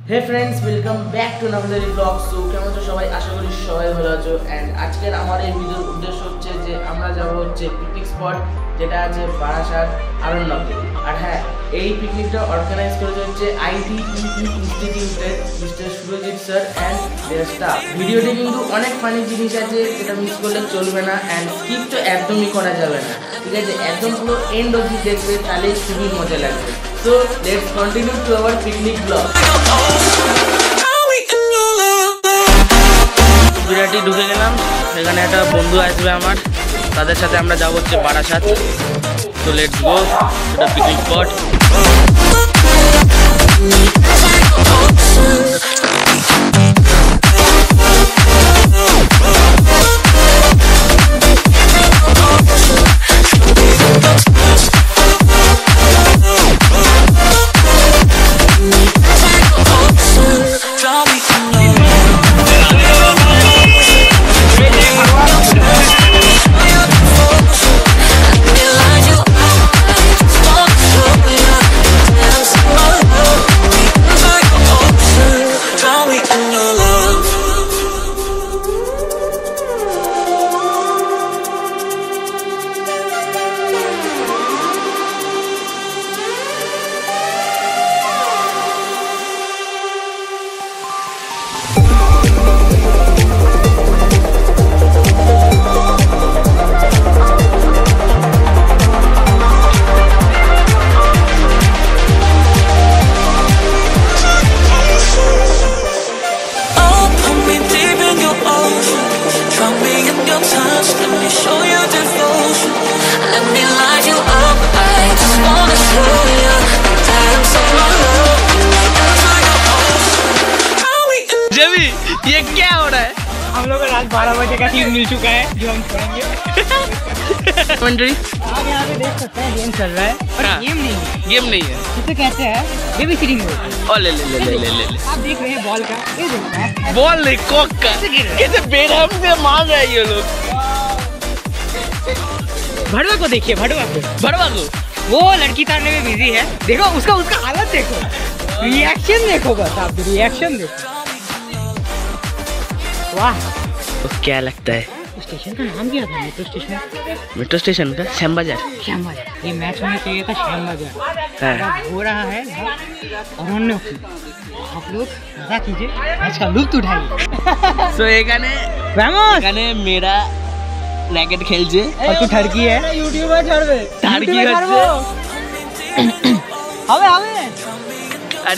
Hey friends, welcome back to Navedari blog. So কেমন আছো সবাই? আশা করি সবাই ভালো আছো। অ্যান্ড আজকের আমার এই ভিডিওর উদ্দেশ্য হচ্ছে যে আমরা যাব হচ্ছে পিকনিক স্পট, যেটা আছে বারাসাত আরণ্যকে। আর হ্যাঁ, এই পিকনিকটা অর্গানাইজ করেছে হচ্ছে ITEE ইনস্টিটিউটের mister Surajit sir and their staff. ভিডিওতে কিন্তু অনেক ফানি জিনিস আছে, যেটা মিস করলে চলবে না। অ্যান্ড স্কিপ তো একদমই করা যাবে না, ঠিক আছে? একদম পুরো এন্ড অবধি দেখবে, তাহলে খুবই মজা লাগবে। So let's continue to our picnic blog. Birati ঢুকে গেলাম, এখানে একটা বন্ধু আসবে আমার, তাদের সাথে আমরা যাবো হচ্ছে বারাসাত। তো লেটস গো, এটা পিকনিক স্পট। ये क्या हो रहा है? हम लोग को रात 12 बजे का टीम मिल चुका है, जो हम करेंगे। आप यहाँ पे देख सकते हैं गेम चल रहा है, पर गेम नहीं है, जिसे कहते हैं बेबी सिटिंग। ले आप देख रहे हैं बॉल का, ये देखना है बॉल नहीं, कॉक का। कैसे बेरहम से मार रहे हैं ये लोग। भड़वा को देखिए, भड़वा को वो लड़की तारने में बिजी है। देखो उसका हालत देखो, रिएक्शन देखो, बस आप रिएक्शन देखो। वाह, तो क्या लगता है स्टेशन का नाम क्या था? मेट्रो स्टेशन का श्याम बाजार। ये मैच होना चाहिए था श्याम बाजार। हो रहा है अरण्य। आप लोग मजा कीजिए, मैच का लुत्फ उठाइए। सो এখানে মেয়েরা র্যাকেট খেলছে और तू ठड़की है, यूट्यूबर ছাড়বে, ঠাড়কি হচ্ছে। হবে আর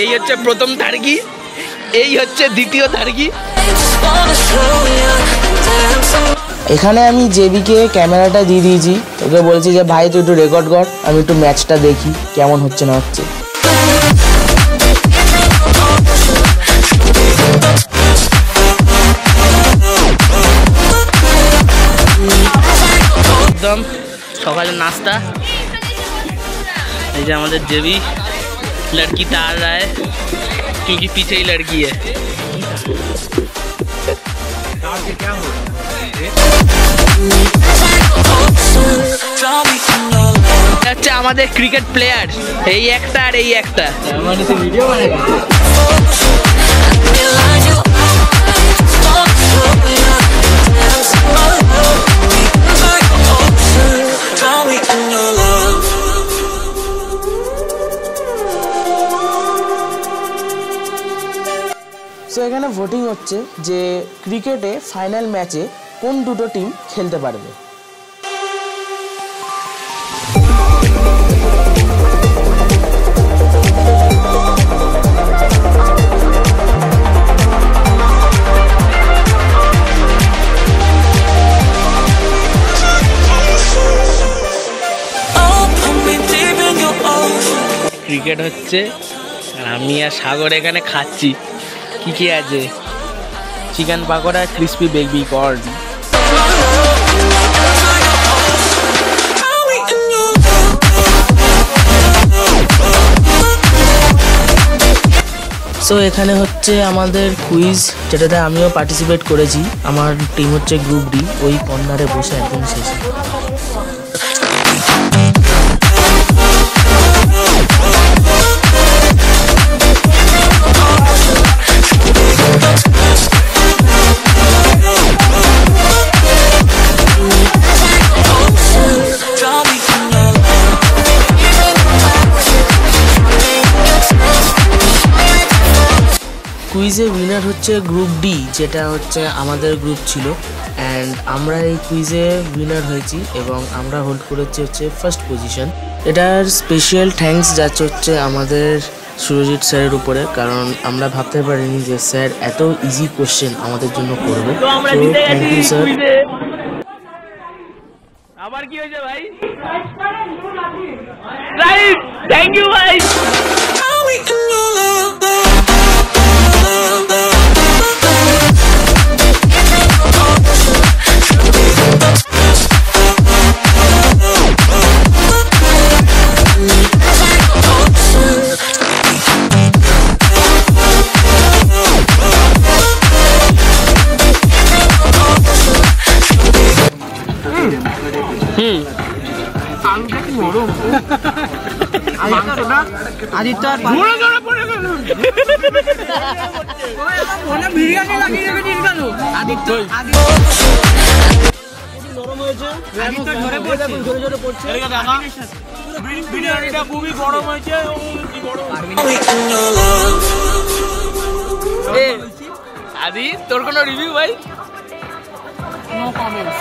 এই হচ্ছে প্রথম ঠাড়কি, এই হচ্ছে দ্বিতীয় ঠাড়কি। এখানে আমি জেবিকে ক্যামেরাটা দিয়ে দিয়েছি, ওকে বলছি যে ভাই তুই একটু রেকর্ড কর, আমি একটু ম্যাচটা দেখি কেমন হচ্ছে না হচ্ছে। একদম সকালের নাস্তা, এই যে আমাদের জেবি लड़की तार रहा है क्योंकि पीछे ही लड़की है। अच्छा আমাদের ক্রিকেট প্লেয়ার এই একটা আর এই একটা মানে তো ভিডিও বানাই। সো এখানে ভোটিং হচ্ছে যে ক্রিকেটে ফাইনাল ম্যাচে কোন দুটো টিম খেলতে পারবে। ক্রিকেট হচ্ছে আর আমি আর সাগর এখানে খাচ্ছি। কি আছে? Chicken pakora, crispy baby corn. So এখানে হচ্ছে আমাদের কুইজ, যেটাতে আমিও পার্টিসিপেট করেছি। আমার টিম হচ্ছে গ্রুপ ডি, ওই কর্নারে বসে একদম শেষে। কুইজে উইনার হচ্ছে গ্রুপ ডি, যেটা হচ্ছে আমাদের গ্রুপ ছিল। অ্যান্ড আমরা এই কুইজে উইনার হয়েছি এবং আমরা হোল্ড করেছি হচ্ছে ফার্স্ট পজিশন। এটার স্পেশাল থ্যাঙ্কস যাচ্ছে হচ্ছে আমাদের সুরজিৎ স্যারের উপরে, কারণ আমরা ভাবতে পারিনি যে স্যার এত ইজি কোশ্চেন আমাদের জন্য করবে। তো থ্যাংক ইউ স্যার। আবার কি হয়েছে ভাই? রাইট, থ্যাংক ইউ ভাই। খুবই গরম হয়েছে। আদি তোর কোনো রিভিউ ভাই? No comments.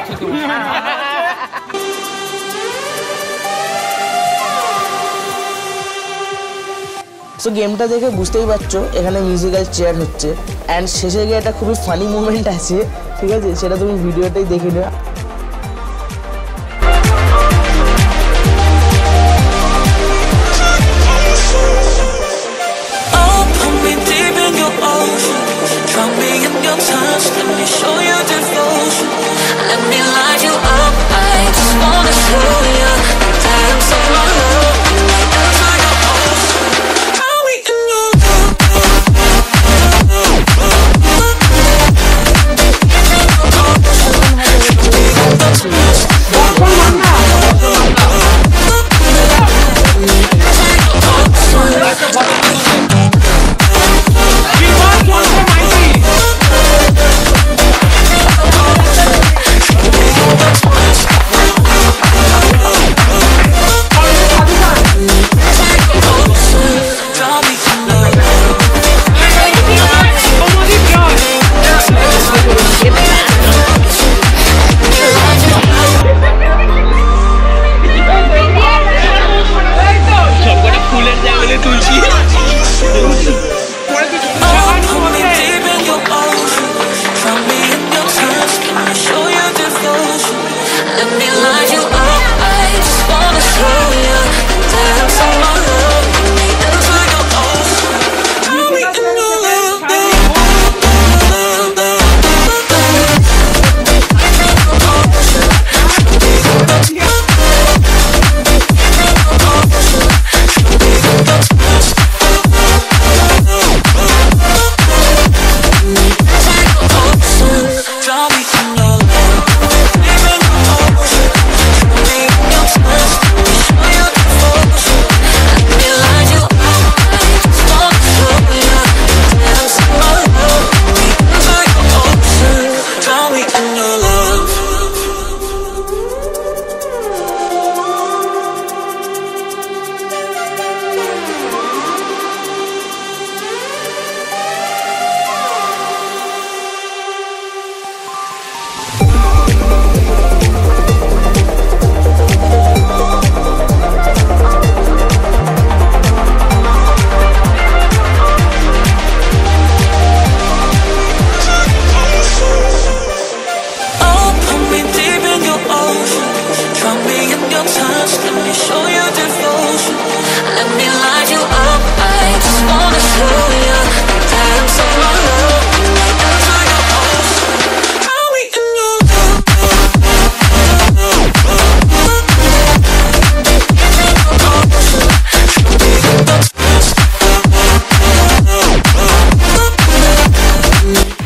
সো গেমটা দেখে বুঝতেই পারছো এখানে মিউজিক্যাল চেয়ার হচ্ছে, অ্যান্ড শেষে গিয়ে একটা খুবই ফানি মুভমেন্ট আছে, ঠিক আছে? সেটা তুমি ভিডিওটাই দেখে নিও।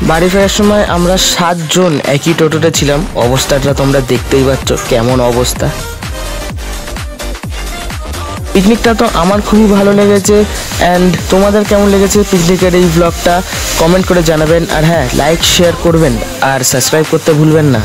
বাড়ি ফেরার সময় আমরা 7 জন একই টোটোতে ছিলাম। অবস্থাটা তোমরা দেখতেই পাচ্ছ কেমন অবস্থা। পিকনিকটা তো আমার খুবই ভালো লেগেছে, অ্যান্ড তোমাদের কেমন লেগেছে পিকনিকের এই ব্লগটা কমেন্ট করে জানাবেন। আর হ্যাঁ, লাইক শেয়ার করবেন আর সাবস্ক্রাইব করতে ভুলবেন না।